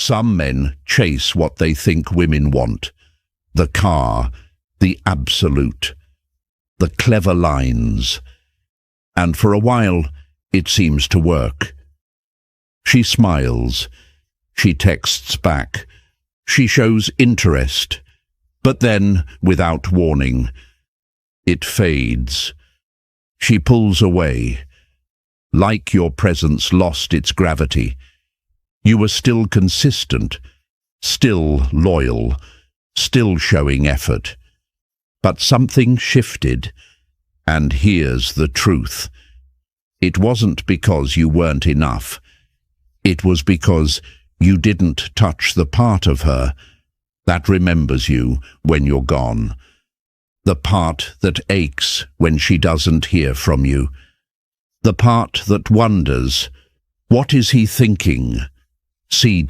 Some men chase what they think women want. The car, the absolute, the clever lines. And for a while, it seems to work. She smiles. She texts back. She shows interest. But then, without warning, it fades. She pulls away. Like your presence lost its gravity. You were still consistent, still loyal, still showing effort. But something shifted, and here's the truth. It wasn't because you weren't enough. It was because you didn't touch the part of her that remembers you when you're gone. The part that aches when she doesn't hear from you. The part that wonders, what is he thinking? C-.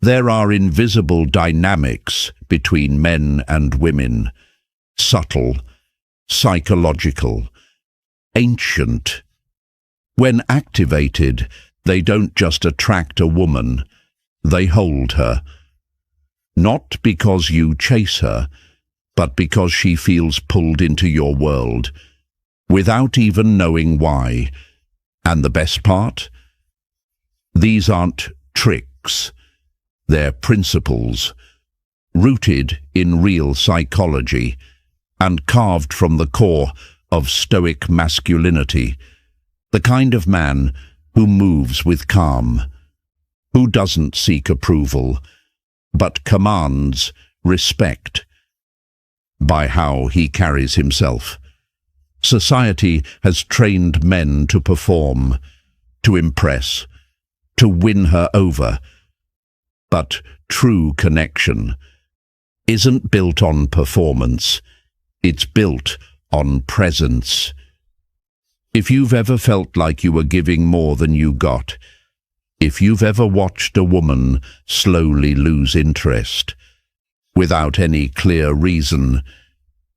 There are invisible dynamics between men and women. Subtle, psychological, ancient. When activated, they don't just attract a woman, they hold her. Not because you chase her, but because she feels pulled into your world, without even knowing why. And the best part? These aren't tricks. They're principles, rooted in real psychology and carved from the core of Stoic masculinity, the kind of man who moves with calm, who doesn't seek approval, but commands respect by how he carries himself. Society has trained men to perform, to impress, to win her over. But true connection isn't built on performance, it's built on presence. If you've ever felt like you were giving more than you got, if you've ever watched a woman slowly lose interest, without any clear reason,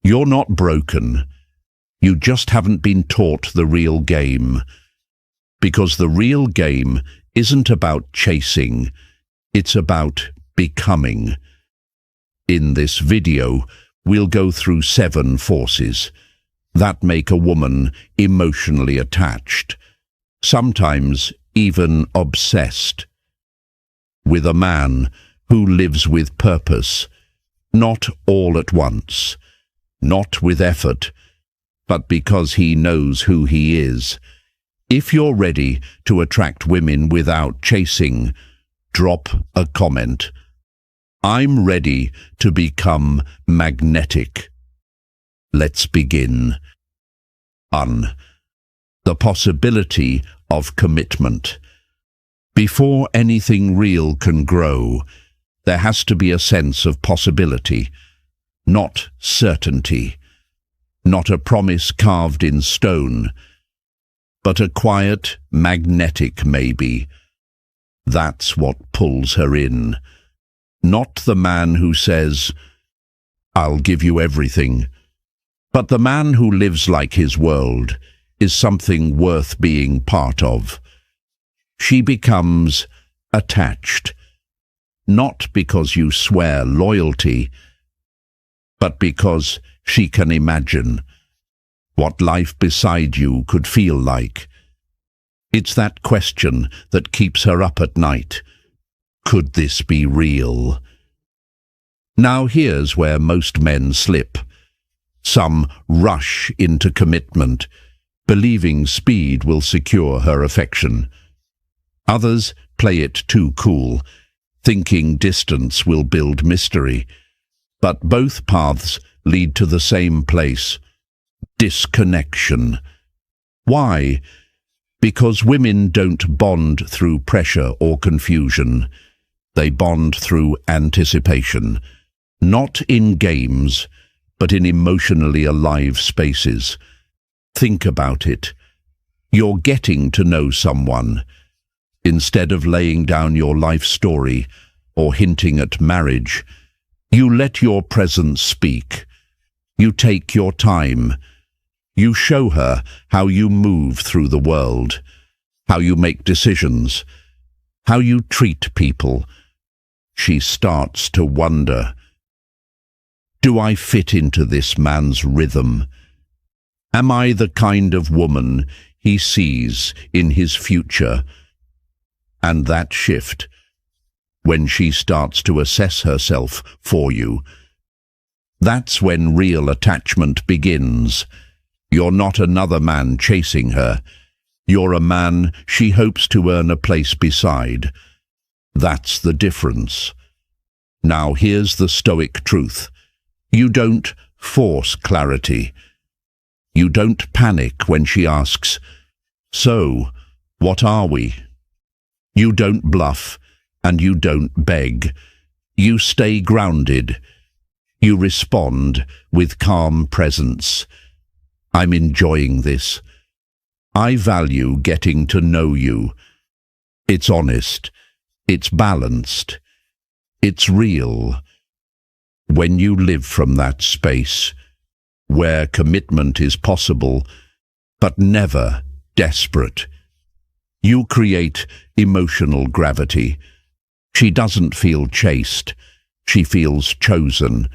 you're not broken. You just haven't been taught the real game. Because the real game isn't about chasing, it's about becoming. In this video, we'll go through 7 forces that make a woman emotionally attached, sometimes even obsessed, with a man who lives with purpose, not all at once, not with effort, but because he knows who he is. If you're ready to attract women without chasing, drop a comment. I'm ready to become magnetic. Let's begin. The possibility of commitment. Before anything real can grow, there has to be a sense of possibility, not certainty, not a promise carved in stone, but a quiet, magnetic maybe. That's what pulls her in. Not the man who says, "I'll give you everything," but the man who lives like his world is something worth being part of. She becomes attached, not because you swear loyalty, but because she can imagine what life beside you could feel like. It's that question that keeps her up at night. Could this be real? Now here's where most men slip. Some rush into commitment, believing speed will secure her affection. Others play it too cool, thinking distance will build mystery. But both paths lead to the same place: disconnection. Why? Because women don't bond through pressure or confusion. They bond through anticipation, not in games, but in emotionally alive spaces. Think about it. You're getting to know someone. Instead of laying down your life story or hinting at marriage, you let your presence speak. You take your time. You show her how you move through the world, how you make decisions, how you treat people. She starts to wonder, do I fit into this man's rhythm? Am I the kind of woman he sees in his future? And that shift, when she starts to assess herself for you, that's when real attachment begins. You're not another man chasing her. You're a man she hopes to earn a place beside. That's the difference. Now here's the Stoic truth. You don't force clarity. You don't panic when she asks, "So, what are we?" You don't bluff and you don't beg. You stay grounded. You respond with calm presence. I'm enjoying this. I value getting to know you. It's honest. It's balanced. It's real. When you live from that space, where commitment is possible, but never desperate, you create emotional gravity. She doesn't feel chased. She feels chosen.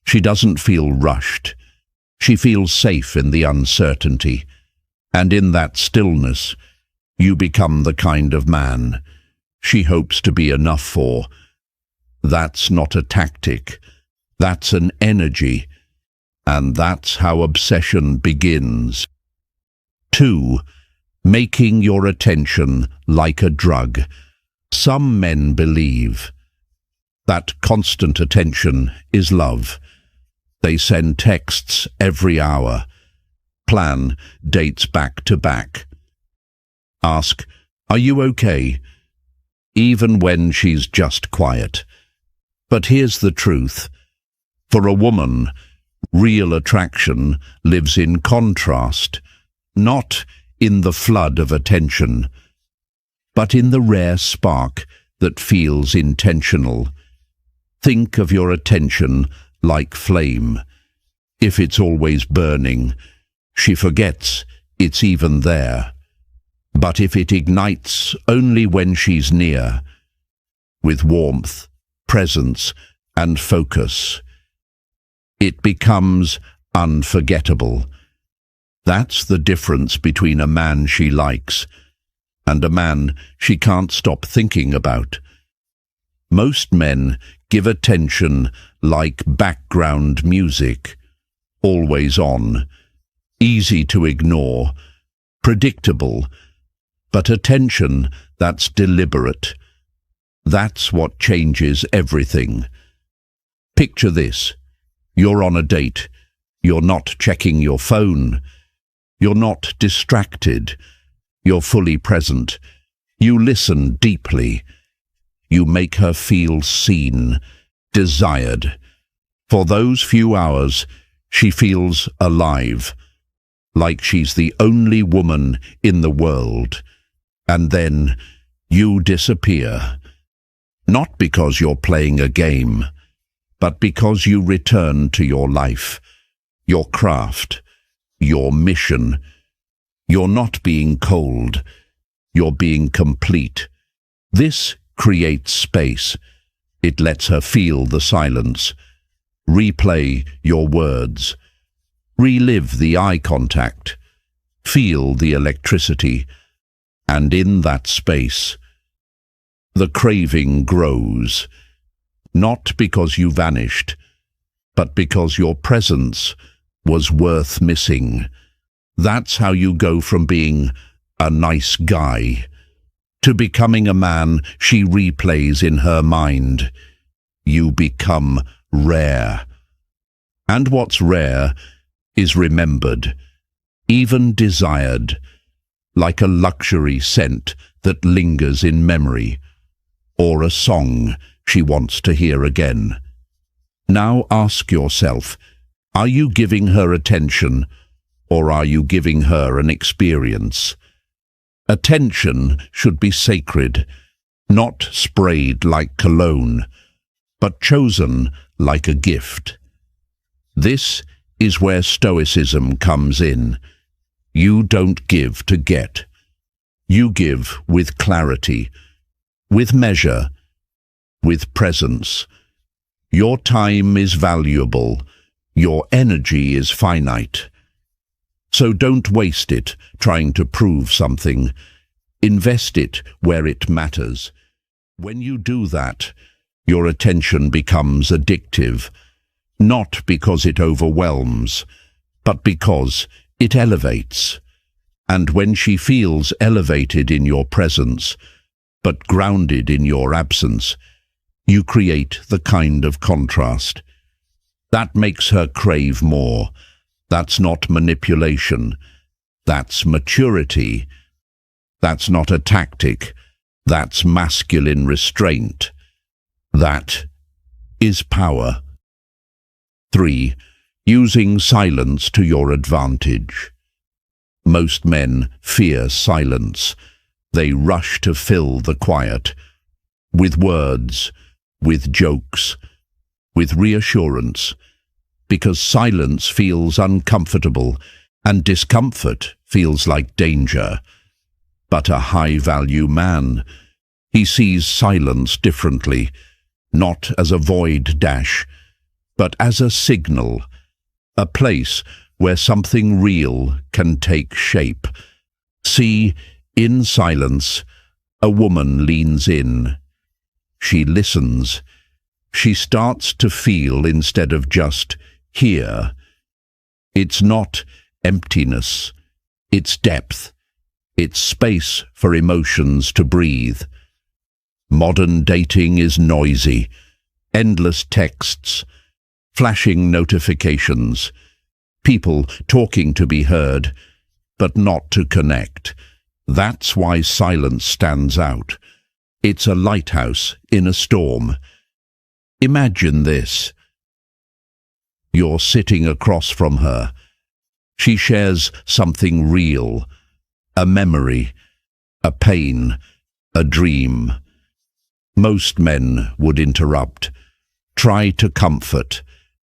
She doesn't feel rushed. She feels safe in the uncertainty. And in that stillness, you become the kind of man she hopes to be enough for. That's not a tactic. That's an energy. And that's how obsession begins. 2. Making your attention like a drug. Some men believe that constant attention is love. They send texts every hour, plan dates back to back, ask, "Are you okay?" even when she's just quiet. But here's the truth. For a woman, real attraction lives in contrast, not in the flood of attention, but in the rare spark that feels intentional. Think of your attention like flame. If it's always burning, she forgets it's even there. But if it ignites only when she's near, with warmth, presence, and focus, it becomes unforgettable. That's the difference between a man she likes and a man she can't stop thinking about. Most men give attention like background music, always on, easy to ignore, predictable, but attention that's deliberate. That's what changes everything. Picture this. You're on a date. You're not checking your phone. You're not distracted. You're fully present. You listen deeply. You make her feel seen, desired. For those few hours, she feels alive, like she's the only woman in the world. And then you disappear. Not because you're playing a game, but because you return to your life, your craft, your mission. You're not being cold. You're being complete. This creates space. It lets her feel the silence. Replay your words. Relive the eye contact. Feel the electricity. And in that space, the craving grows. Not because you vanished, but because your presence was worth missing. That's how you go from being a nice guy to becoming a man she replays in her mind. You become rare. And what's rare is remembered, even desired, like a luxury scent that lingers in memory, or a song she wants to hear again. Now ask yourself, are you giving her attention, or are you giving her an experience? Attention should be sacred, not sprayed like cologne, but chosen like a gift. This is where Stoicism comes in. You don't give to get. You give with clarity, with measure, with presence. Your time is valuable. Your energy is finite. So don't waste it trying to prove something. Invest it where it matters. When you do that, your attention becomes addictive, not because it overwhelms, but because it elevates. And when she feels elevated in your presence, but grounded in your absence, you create the kind of contrast. That makes her crave more. That's not manipulation. That's maturity. That's not a tactic. That's masculine restraint. That is power. 3. Using silence to your advantage. Most men fear silence. They rush to fill the quiet with words, with jokes, with reassurance, because silence feels uncomfortable and discomfort feels like danger. But a high-value man, he sees silence differently, not as a void dash, but as a signal, a place where something real can take shape. See, in silence, a woman leans in. She listens. She starts to feel instead of just hear. It's not emptiness. It's depth. It's space for emotions to breathe. Modern dating is noisy. Endless texts, flashing notifications, people talking to be heard, but not to connect. That's why silence stands out. It's a lighthouse in a storm. Imagine this. You're sitting across from her. She shares something real, a memory, a pain, a dream. Most men would interrupt, try to comfort,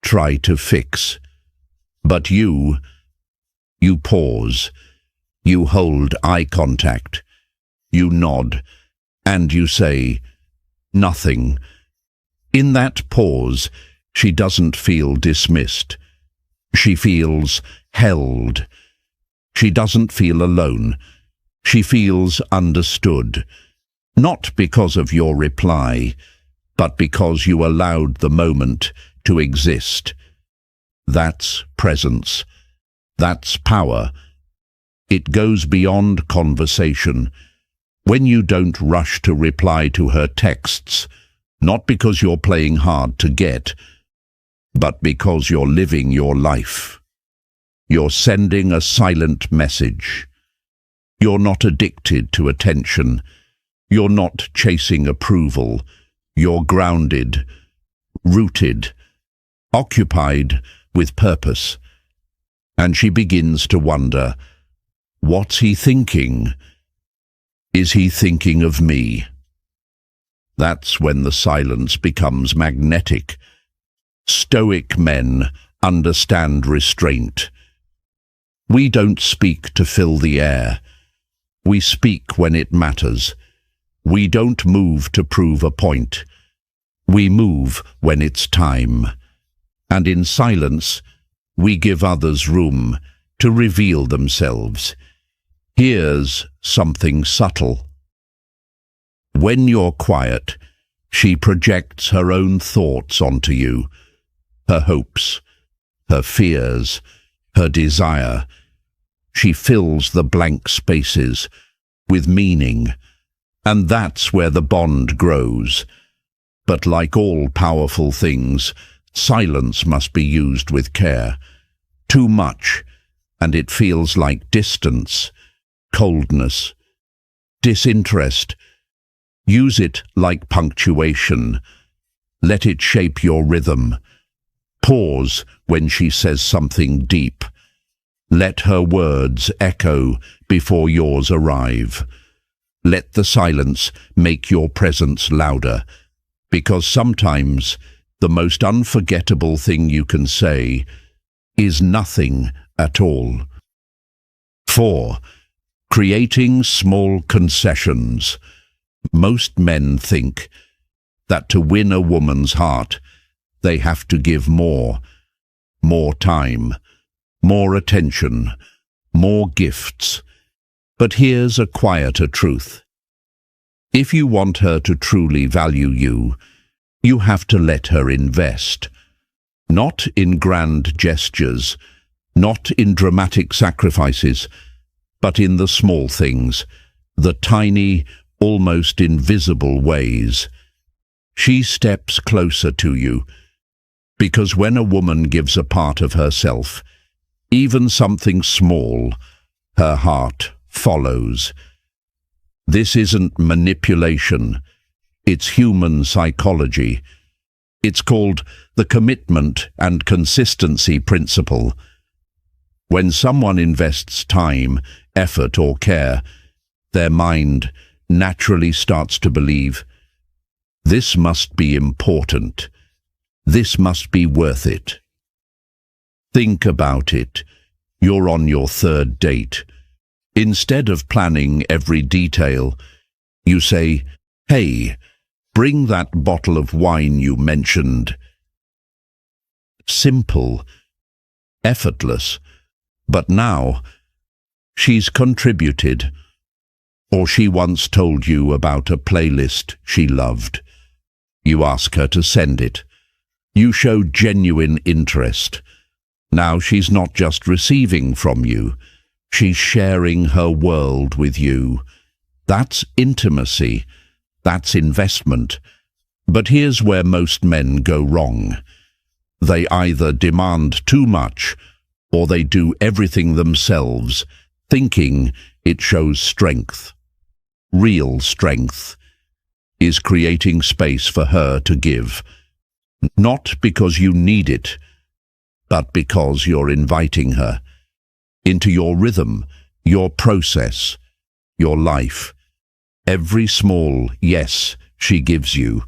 try to fix. But you pause, you hold eye contact, you nod, and you say, nothing. In that pause, she doesn't feel dismissed. She feels held. She doesn't feel alone. She feels understood, not because of your reply, but because you allowed the moment to exist. That's presence. That's power. It goes beyond conversation. When you don't rush to reply to her texts, not because you're playing hard to get, but because you're living your life. You're sending a silent message. You're not addicted to attention. You're not chasing approval. You're grounded, rooted, occupied with purpose. And she begins to wonder, what's he thinking? Is he thinking of me? That's when the silence becomes magnetic. Stoic men understand restraint. We don't speak to fill the air. We speak when it matters. We don't move to prove a point. We move when it's time. And in silence, we give others room to reveal themselves. Here's something subtle. When you're quiet, she projects her own thoughts onto you, her hopes, her fears, her desire. She fills the blank spaces with meaning, and that's where the bond grows. But like all powerful things, silence must be used with care. Too much, and it feels like distance, coldness, disinterest. Use it like punctuation. Let it shape your rhythm. Pause when she says something deep. Let her words echo before yours arrive. Let the silence make your presence louder, because sometimes the most unforgettable thing you can say is nothing at all. 4. Creating small concessions. Most men think that to win a woman's heart, they have to give more time, more attention, more gifts. But here's a quieter truth. If you want her to truly value you, you have to let her invest. Not in grand gestures, not in dramatic sacrifices, but in the small things, the tiny, almost invisible ways. She steps closer to you, because when a woman gives a part of herself, even something small, her heart follows. This isn't manipulation, it's human psychology. It's called the commitment and consistency principle. When someone invests time, effort, or care, their mind naturally starts to believe, this must be important. This must be worth it. Think about it. You're on your third date. Instead of planning every detail, you say, hey, bring that bottle of wine you mentioned. Simple, effortless, but now she's contributed, or she once told you about a playlist she loved. You ask her to send it. You show genuine interest. Now she's not just receiving from you, she's sharing her world with you. That's intimacy. That's investment. But here's where most men go wrong. They either demand too much, or they do everything themselves, thinking it shows strength. Real strength is creating space for her to give, not because you need it, but because you're inviting her into your rhythm, your process, your life. Every small yes she gives you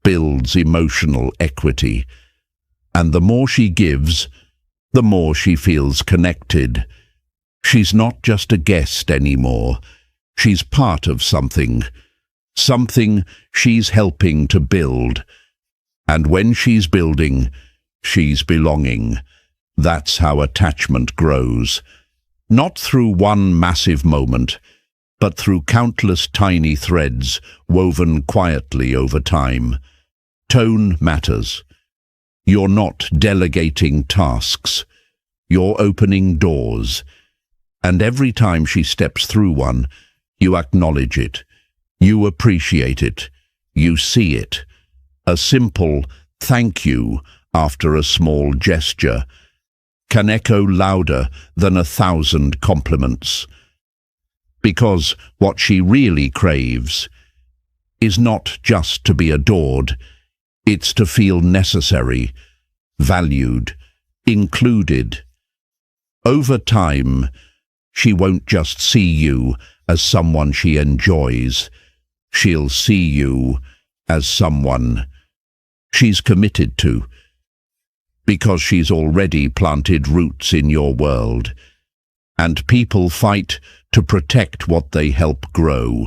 builds emotional equity, and the more she gives, the more she feels connected. She's not just a guest anymore. She's part of something she's helping to build. And when she's building, she's belonging. That's how attachment grows. Not through one massive moment, but through countless tiny threads woven quietly over time. Tone matters. You're not delegating tasks. You're opening doors. And every time she steps through one, you acknowledge it. You appreciate it. You see it. A simple thank you after a small gesture can echo louder than 1,000 compliments. Because what she really craves is not just to be adored, it's to feel necessary, valued, included. Over time, she won't just see you as someone she enjoys. She'll see you as someone she's committed to, because she's already planted roots in your world, and people fight to protect what they help grow.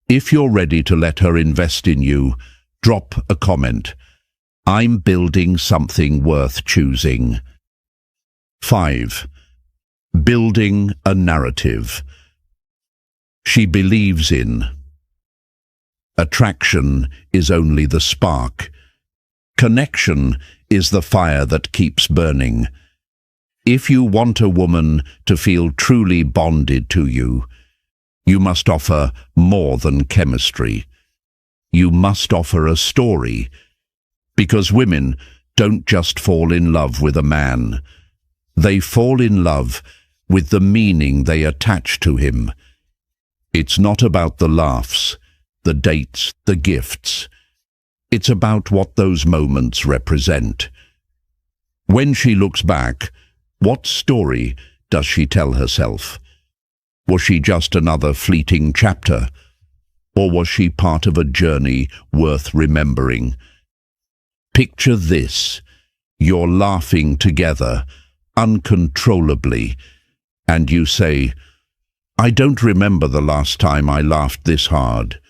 If you're ready to let her invest in you, drop a comment. I'm building something worth choosing. 5. Building a narrative. She believes in. Attraction is only the spark. Connection is the fire that keeps burning. If you want a woman to feel truly bonded to you, you must offer more than chemistry. You must offer a story, because women don't just fall in love with a man. They fall in love with the meaning they attach to him. It's not about the laughs, the dates, the gifts. It's about what those moments represent. When she looks back, what story does she tell herself? Was she just another fleeting chapter? Or was she part of a journey worth remembering? Picture this. You're laughing together, uncontrollably, and you say, I don't remember the last time I laughed this hard.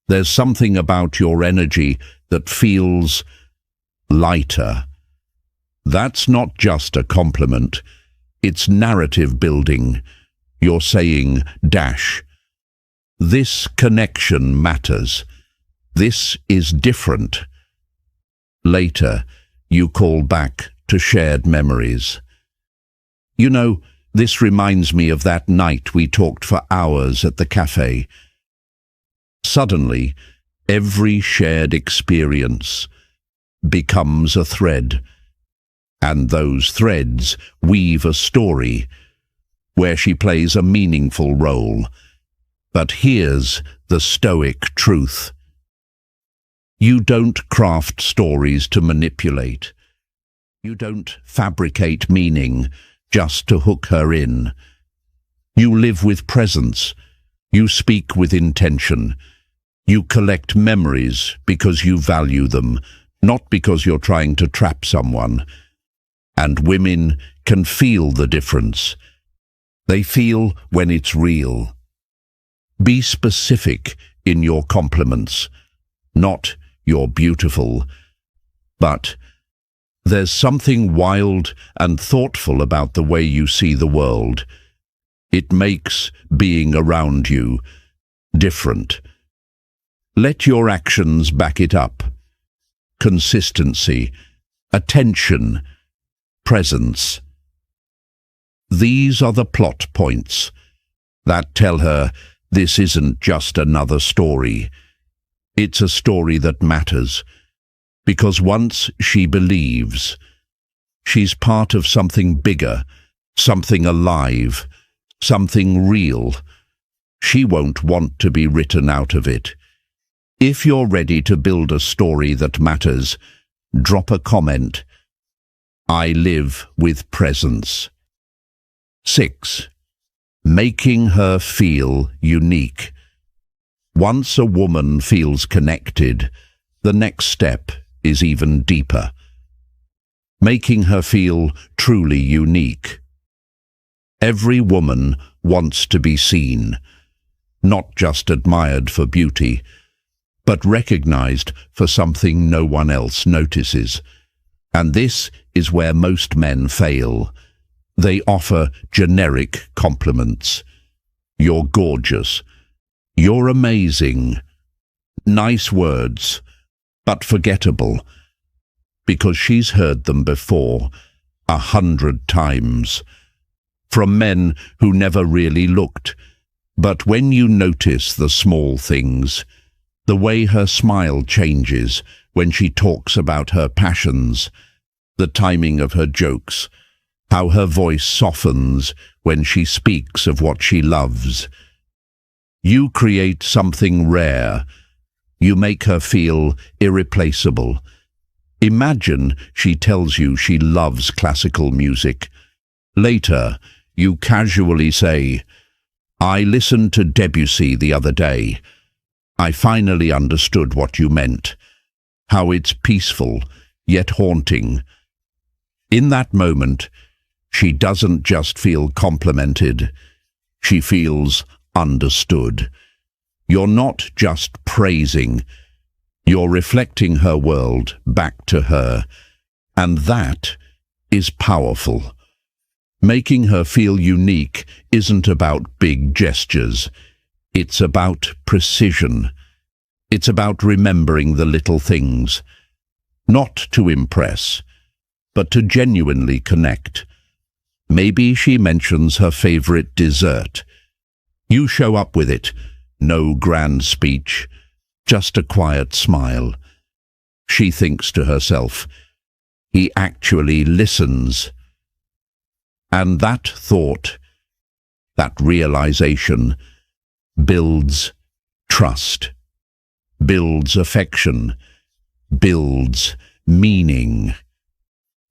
There's something about your energy that feels lighter. That's not just a compliment. It's narrative building. You're saying, dash. This connection matters. This is different. Later, you call back to shared memories. You know, this reminds me of that night we talked for hours at the cafe. Suddenly, every shared experience becomes a thread, and those threads weave a story where she plays a meaningful role. But here's the Stoic truth. You don't craft stories to manipulate. You don't fabricate meaning just to hook her in. You live with presence. You speak with intention. You collect memories because you value them, not because you're trying to trap someone. And women can feel the difference. They feel when it's real. Be specific in your compliments, not "you're beautiful," but "there's something wild and thoughtful about the way you see the world. It makes being around you different." Let your actions back it up. Consistency, attention, presence. These are the plot points that tell her this isn't just another story. It's a story that matters, because once she believes, she's part of something bigger, something alive, something real. She won't want to be written out of it. If you're ready to build a story that matters, drop a comment. I live with presence. 6. Making her feel unique. Once a woman feels connected, the next step is even deeper. Making her feel truly unique. Every woman wants to be seen, not just admired for beauty, but recognized for something no one else notices. And this is where most men fail. They offer generic compliments. You're gorgeous. You're amazing. Nice words, but forgettable, because she's heard them before 100 times, from men who never really looked. But when you notice the small things, the way her smile changes when she talks about her passions, the timing of her jokes, how her voice softens when she speaks of what she loves, you create something rare. You make her feel irreplaceable. Imagine she tells you she loves classical music. Later, you casually say, "I listened to Debussy the other day. I finally understood what you meant, how it's peaceful, yet haunting." In that moment, she doesn't just feel complimented, she feels understood. You're not just praising, you're reflecting her world back to her, and that is powerful. Making her feel unique isn't about big gestures. It's about precision. It's about remembering the little things, not to impress, but to genuinely connect. Maybe she mentions her favorite dessert. You show up with it. No grand speech, just a quiet smile. She thinks to herself, he actually listens. And that thought, that realization, builds trust, builds affection, builds meaning.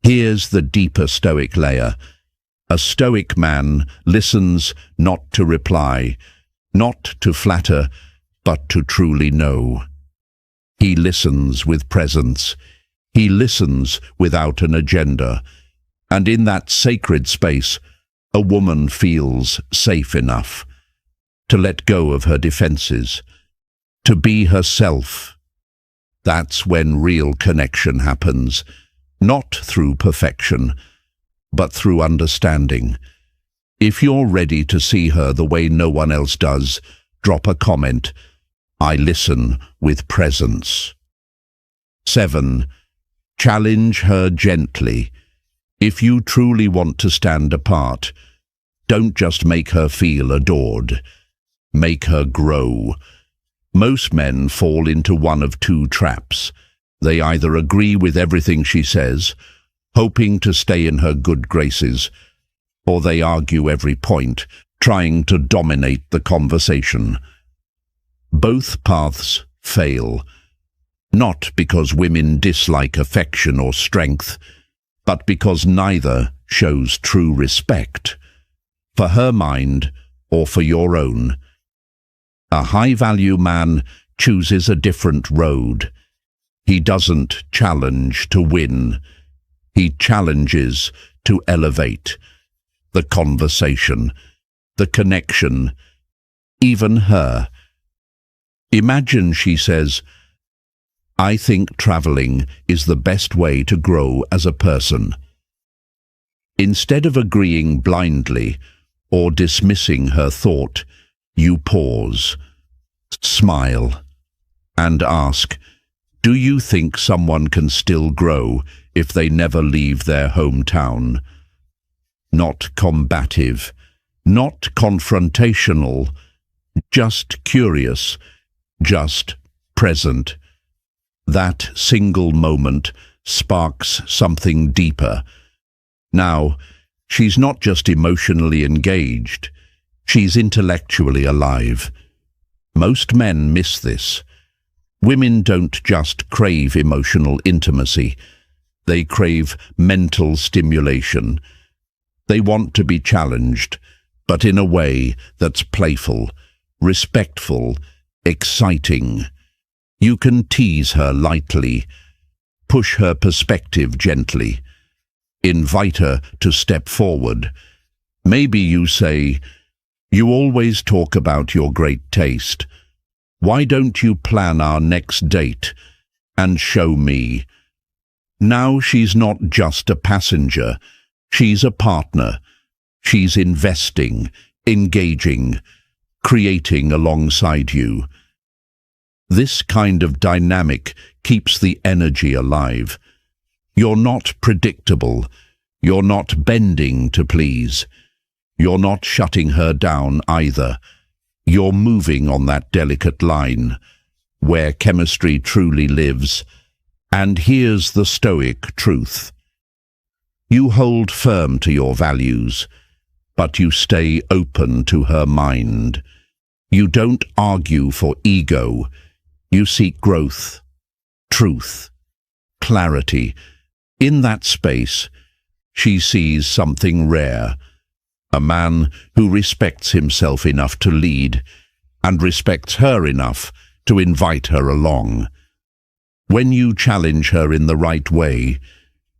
Here's the deeper Stoic layer. A Stoic man listens not to reply, not to flatter, but to truly know. He listens with presence. He listens without an agenda. And in that sacred space, a woman feels safe enough. to let go of her defenses, to be herself. That's when real connection happens, not through perfection, but through understanding. If you're ready to see her the way no one else does, drop a comment. I listen with presence. 7. Challenge her gently. If you truly want to stand apart, don't just make her feel adored. Make her grow. Most men fall into one of two traps. They either agree with everything she says, hoping to stay in her good graces, or they argue every point, trying to dominate the conversation. Both paths fail, not because women dislike affection or strength, but because neither shows true respect, for her mind or for your own. A high-value man chooses a different road. He doesn't challenge to win. He challenges to elevate. The conversation, the connection, even her. Imagine she says, "I think traveling is the best way to grow as a person." Instead of agreeing blindly or dismissing her thought, you pause, smile, and ask, do you think someone can still grow if they never leave their hometown? Not combative, not confrontational, just curious, just present. That single moment sparks something deeper. Now, she's not just emotionally engaged, she's intellectually alive. Most men miss this. Women don't just crave emotional intimacy, they crave mental stimulation. They want to be challenged, but in a way that's playful, respectful, exciting. You can tease her lightly, push her perspective gently, invite her to step forward. Maybe you say, "You always talk about your great taste. Why don't you plan our next date and show me?" Now she's not just a passenger, she's a partner. She's investing, engaging, creating alongside you. This kind of dynamic keeps the energy alive. You're not predictable. You're not bending to please. You're not shutting her down either. You're moving on that delicate line where chemistry truly lives. And here's the Stoic truth. You hold firm to your values, but you stay open to her mind. You don't argue for ego. You seek growth, truth, clarity. In that space, she sees something rare. A man who respects himself enough to lead and respects her enough to invite her along. When you challenge her in the right way,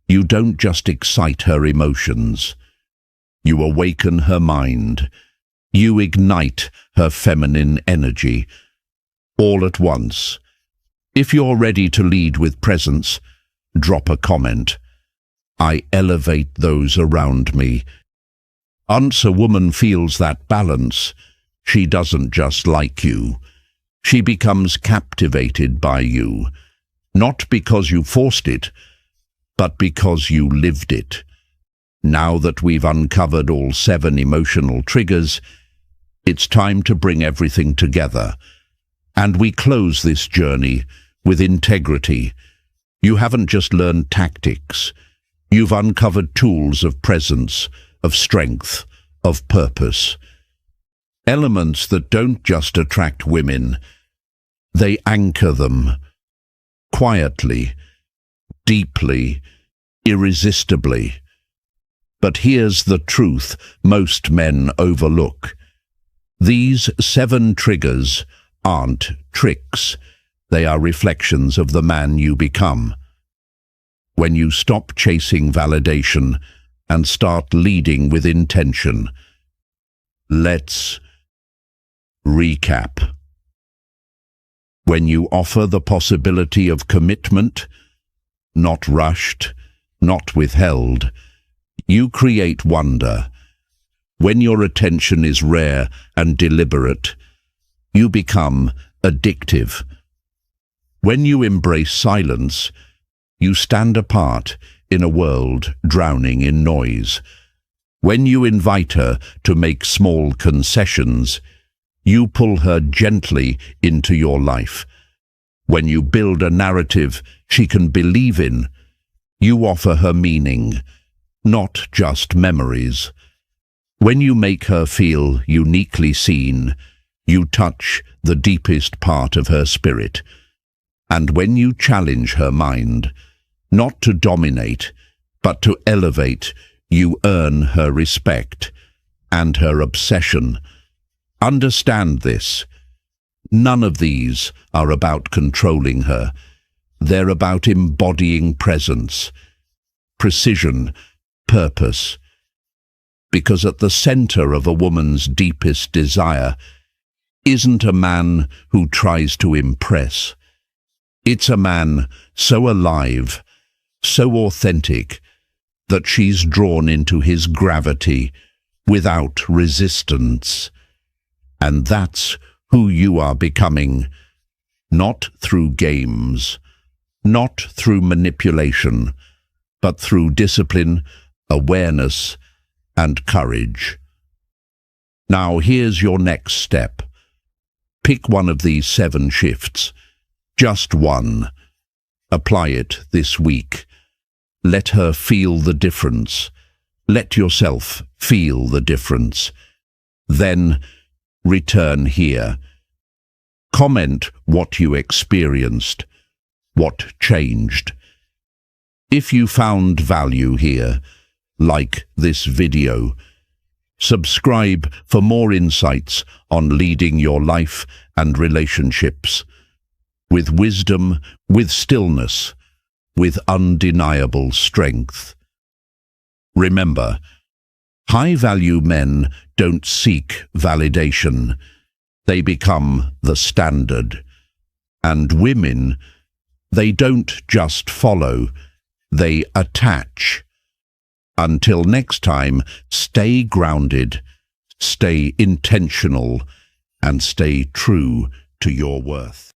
you don't just excite her emotions. You awaken her mind. You ignite her feminine energy, all at once. If you're ready to lead with presence, drop a comment. I elevate those around me. Once a woman feels that balance, she doesn't just like you. She becomes captivated by you, not because you forced it, but because you lived it. Now that we've uncovered all 7 emotional triggers, it's time to bring everything together. And we close this journey with integrity. You haven't just learned tactics. You've uncovered tools of presence, of strength, of purpose. Elements that don't just attract women, they anchor them. Quietly, deeply, irresistibly. But here's the truth most men overlook. These 7 triggers aren't tricks. They are reflections of the man you become. When you stop chasing validation and start leading with intention, let's Recap. When you offer the possibility of commitment, not rushed, not withheld, you create wonder. When your attention is rare and deliberate, you become addictive. When you embrace silence, you stand apart in a world drowning in noise. When you invite her to make small concessions, you pull her gently into your life. When you build a narrative she can believe in, you offer her meaning, not just memories. When you make her feel uniquely seen, you touch the deepest part of her spirit. And when you challenge her mind, not to dominate, but to elevate, you earn her respect and her obsession. Understand this. None of these are about controlling her. They're about embodying presence, precision, purpose. Because at the center of a woman's deepest desire isn't a man who tries to impress. It's a man so alive, so authentic, that she's drawn into his gravity without resistance. And that's who you are becoming, not through games, not through manipulation, but through discipline, awareness, and courage. Now here's your next step. Pick one of these 7 shifts, just one. Apply it this week. Let her feel the difference. Let yourself feel the difference. Then return here. Comment what you experienced, what changed. If you found value here, like this video. Subscribe for more insights on leading your life and relationships. With wisdom, with stillness, with undeniable strength. Remember, high-value men don't seek validation. They become the standard. And women, they don't just follow, they attach. Until next time, stay grounded, stay intentional, and stay true to your worth.